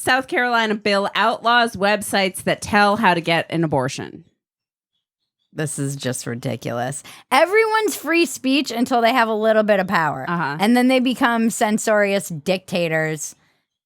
South Carolina bill outlaws websites that tell how to get an abortion. This is just ridiculous. Everyone's free speech until they have a little bit of power. And then they become censorious dictators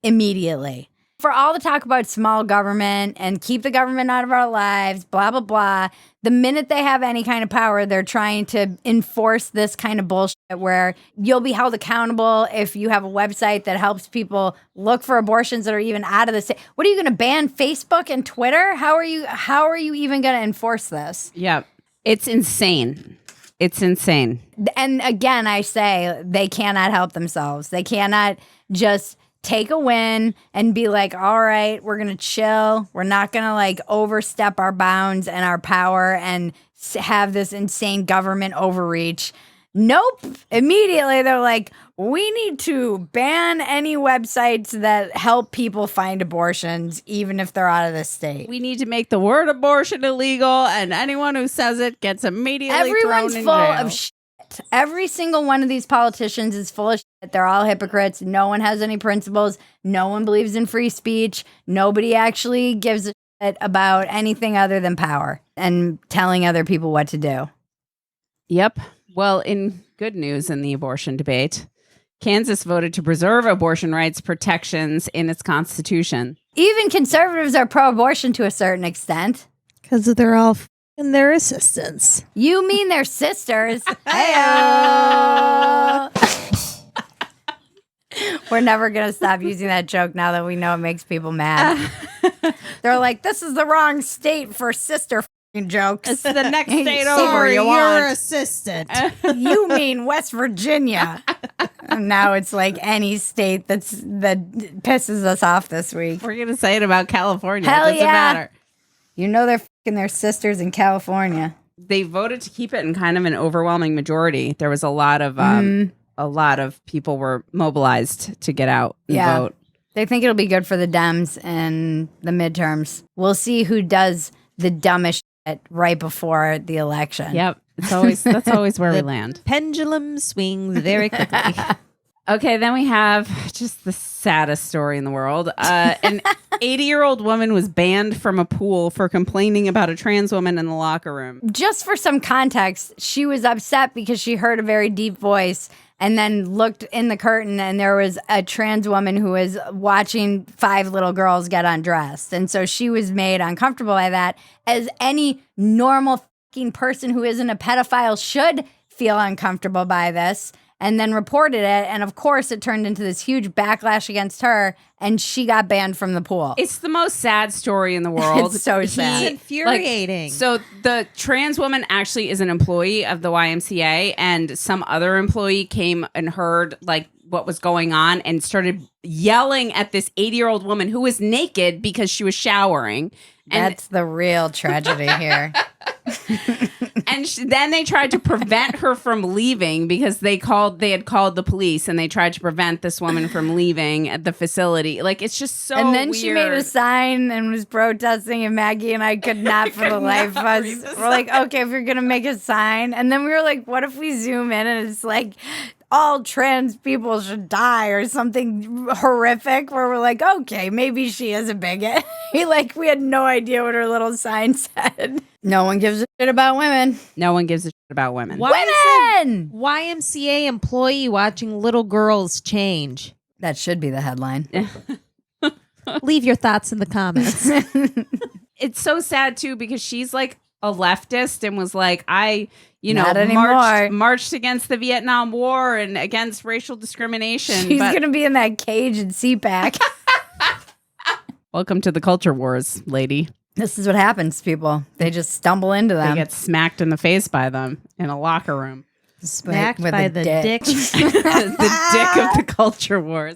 immediately. For all the talk about small government and keep the government out of our lives, blah, blah, blah, the minute they have any kind of power, they're trying to enforce this kind of bullshit where you'll be held accountable if you have a website that helps people look for abortions that are even out of the state. What are you going to ban Facebook and Twitter? How are you even going to enforce this? Yeah, it's insane. It's insane. And again, I say they cannot help themselves. They cannot just take a win and be like, all right, we're going to chill. We're not going to like overstep our bounds and our power and have this insane government overreach. Nope. Immediately they're like, we need to ban any websites that help people find abortions, even if they're out of the state. We need to make the word abortion illegal, and anyone who says it gets immediately thrown in jail. Everyone's full of shit. Every single one of these politicians is full of shit. They're all hypocrites. No one has any principles. No one believes in free speech. Nobody actually gives a shit about anything other than power and telling other people what to do. Yep. Well, in good news in the abortion debate, Kansas voted to preserve abortion rights protections in its constitution. Even conservatives are pro-abortion to a certain extent. Because they're all and their assistants. You mean their sisters? Hey-o. We're never going to stop using that joke now that we know it makes people mad. They're like, this is the wrong state for sister jokes. It's the next state over. Sorry, your assistant. You mean West Virginia. And now it's like any state that pisses us off this week. We're going to say it about California. Hell it doesn't matter. You know they're fucking their sisters in California. They voted to keep it in kind of an overwhelming majority. There was a lot of people were mobilized to get out and vote. They think it'll be good for the Dems in the midterms. We'll see who does the dumbest shit right before the election. Yep. That's always where we land. Pendulum swings very quickly. Okay, then we have just the saddest story in the world. An 80-year-old woman was banned from a pool for complaining about a trans woman in the locker room. Just for some context, she was upset because she heard a very deep voice and then looked in the curtain and there was a trans woman who was watching 5 little girls get undressed. And so she was made uncomfortable by that, as any normal fucking person who isn't a pedophile should feel uncomfortable by this. And then reported it, and of course it turned into this huge backlash against her, and she got banned from the pool. It's the most sad story in the world. It's so sad. It's infuriating. So the trans woman actually is an employee of the YMCA, and some other employee came and heard like what was going on and started yelling at this 80-year-old woman who was naked because she was showering. That's the real tragedy here. And then they tried to prevent her from leaving because they had called the police and they tried to prevent this woman from leaving at the facility. Like, it's just so And then weird. she made a sign and was protesting, and Maggie and I could not for the life of us. We're like, okay, if you're going to make a sign. And then we were like, what if we zoom in and it's like, all trans people should die or something horrific, where we're like, okay, maybe she is a bigot. We had no idea what her little sign said. No one gives a shit about women. No one gives a shit about women. Women! YMCA employee watching little girls change. That should be the headline. Leave your thoughts in the comments. It's so sad too because she's like a leftist and was like, marched against the Vietnam War and against racial discrimination. She's going to be in that cage in CPAC. Welcome to the culture wars, lady. This is what happens to people. They just stumble into them. They get smacked in the face by them in a locker room. Smacked by the dick. The dick of the culture wars.